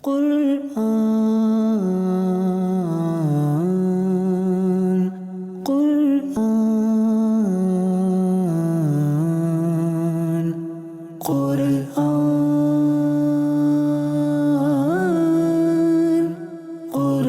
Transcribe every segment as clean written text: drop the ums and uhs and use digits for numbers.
قرآن قرآن قرآن قرآن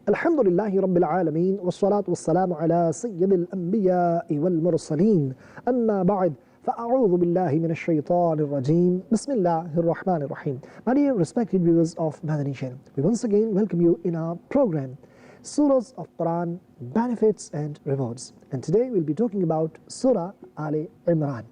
الحمد لله رب العالمين والصلاة والسلام على سيد الأنبياء والمرسلين أما بعد فأعوذ بالله من الشيطان الرجيم بسم الله الرحمن الرحيم. My dear respected viewers of Madani Channel, we once again welcome you in our program Surahs of Quran, Benefits and Rewards, and today we'll be talking about Surah Aal-E-Imran.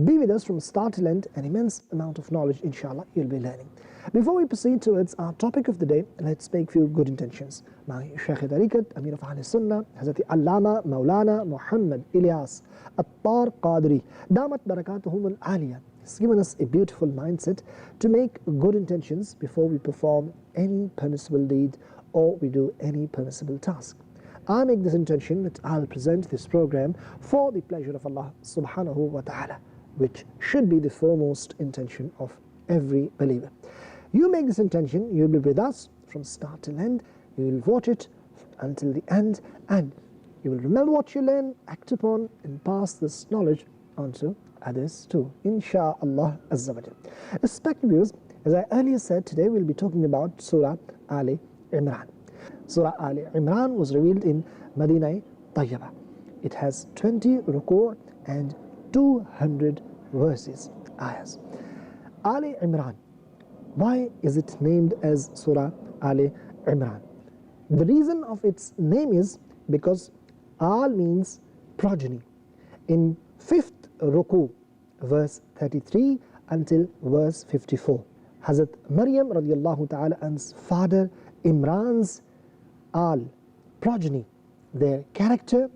Be with us from start to end, an immense amount of knowledge inshallah you'll be learning. Before we proceed towards our topic of the day, let's make few good intentions. My Shaykh Tariqat, Amir of Sunnah, Hazrat Allama Maulana Muhammad Ilyas Attar Qadri, Damat Barakatuhum Al-Aliyah, has given us a beautiful mindset to make good intentions before we perform any permissible deed or we do any permissible task. I make this intention that I'll present this program for the pleasure of Allah subhanahu wa ta'ala, which should be the foremost intention of every believer. You make this intention, you'll be with us from start till end, you will watch it until the end, and you will remember what you learn, act upon, and pass this knowledge on to others too, insha'Allah Azza wa Jal. Respected viewers, as I earlier said, today we'll be talking about Surah Aal-E-Imran. Surah Aal-E-Imran was revealed in Madani Channel. It has 20 ruku' and 200 verses, ayahs. Aal-E-Imran, why is it named as Surah Aal-E-Imran? The reason of its name is because Al means progeny. In 5th ruku, verse 33 until verse 54, Hazrat Maryam radiallahu ta'ala an's father Imran's Al, progeny, their character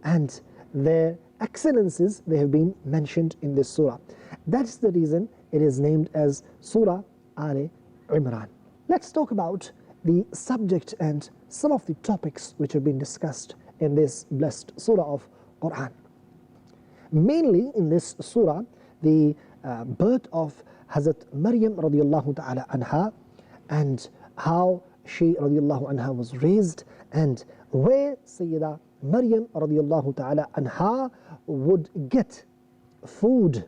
and their excellences, they have been mentioned in this surah. That's the reason it is named as Surah Aal-E-Imran. Let's talk about the subject and some of the topics which have been discussed in this blessed surah of Quran. Mainly in this surah, the birth of Hazrat Maryam radiallahu ta'ala anha, and how she radiallahu anha was raised, and where Sayyidah Maryam radiallahu ta'ala anha would get food,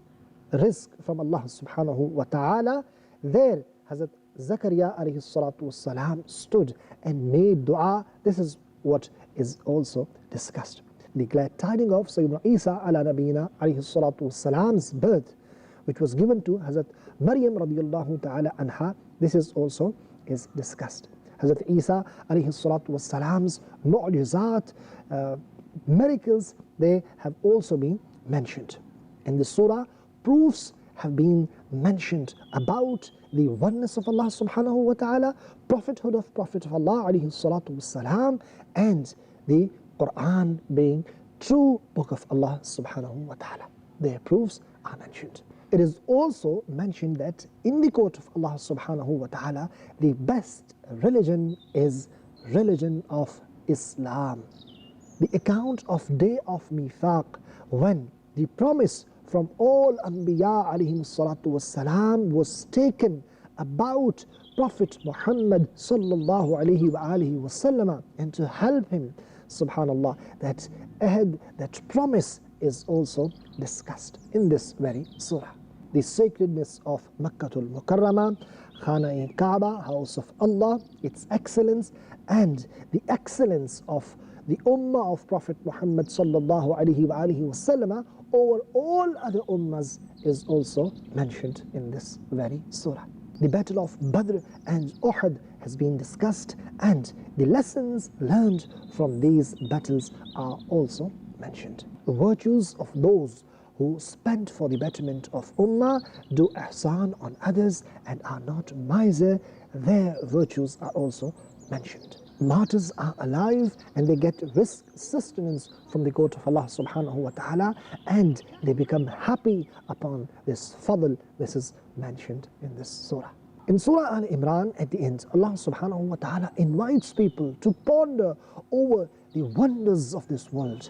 rizq from Allah subhanahu wa ta'ala. There Hazrat Zakaria alayhi salatu wassalam stood and made dua. This is what is also discussed. The glad tidings of Sayyidina Isa ala nabiyina alayhi salatu wassalam's birth, which was given to Hazrat Maryam radiallahu ta'ala anha, this is also is discussed. Hazrat Isa alayhi salatu wassalam's mu'jizat, miracles, they have also been mentioned. In the surah, proofs have been mentioned about the oneness of Allah subhanahu wa ta'ala, prophethood of Prophet of Allah alayhi salatu wassalam, and the Quran being true book of Allah subhanahu wa ta'ala. Their proofs are mentioned. It is also mentioned that in the court of Allah subhanahu wa ta'ala, the best religion is religion of Islam. The account of day of Mithaq, when the promise from all Anbiya alayhim salatu wassalam was taken about Prophet Muhammad sallallahu alayhi wa alihi wasallam, and to help him, subhanallah, that ahad, that promise is also discussed in this very surah. The sacredness of Makkatul Mukarramah, Khana-e-Kaaba, house of Allah, its excellence, and the excellence of the ummah of Prophet Muhammad sallallahu alayhi wa alihi wasallam over all other ummahs is also mentioned in this very surah. The battle of Badr and Uhud has been discussed, and the lessons learned from these battles are also mentioned. The virtues of those who spend for the betterment of ummah, do ihsan on others, and are not miser, their virtues are also mentioned. Martyrs are alive and they get risk sustenance from the court of Allah subhanahu wa ta'ala, and they become happy upon this fadl. This is mentioned in this surah. In Surah Aal-E-Imran, at the end, Allah subhanahu wa ta'ala invites people to ponder over the wonders of this world,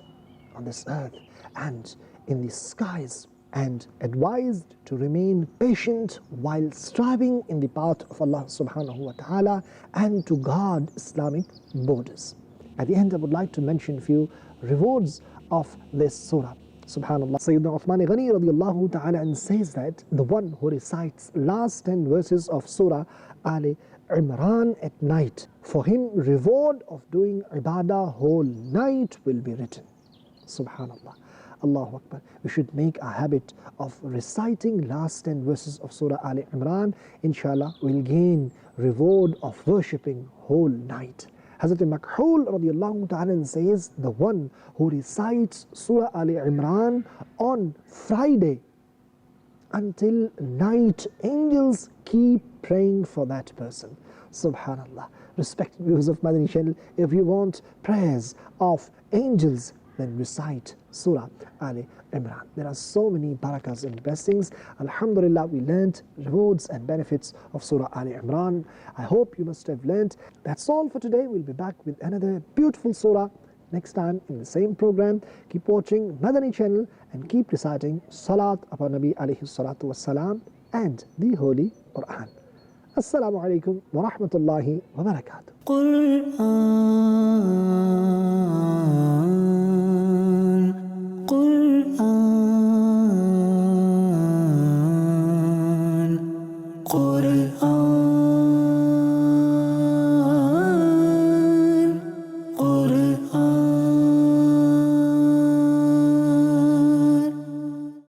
on this earth, and in the skies, and advised to remain patient while striving in the path of Allah subhanahu wa ta'ala and to guard Islamic borders. At the end, I would like to mention a few rewards of this surah. Subhanallah. Sayyidina Uthman Ghani radiallahu ta'ala and says that the one who recites last 10 verses of Surah Al-E-Imran at night, for him reward of doing ibadah whole night will be written. Subhanallah. Allahu Akbar. We should make a habit of reciting last 10 verses of Surah Al-E-Imran. Inshallah, we'll gain reward of worshipping whole night. Hazrat Makhul radiallahu ta'ala says, the one who recites Surah Al-E-Imran on Friday until night, angels keep praying for that person. Subhanallah. Respected viewers of Madani Channel, if you want prayers of angels, then recite Surah Al-E-Imran. There are so many barakas and blessings. Alhamdulillah, we learned rewards and benefits of Surah Al-E-Imran. I hope you must have learned. That's all for today. We'll be back with another beautiful surah next time in the same program. Keep watching Madani Channel and keep reciting Salat upon Nabi alayhi salatu wassalam and the Holy Quran. Assalamu alaikum wa rahmatullahi wa barakatuh. Quran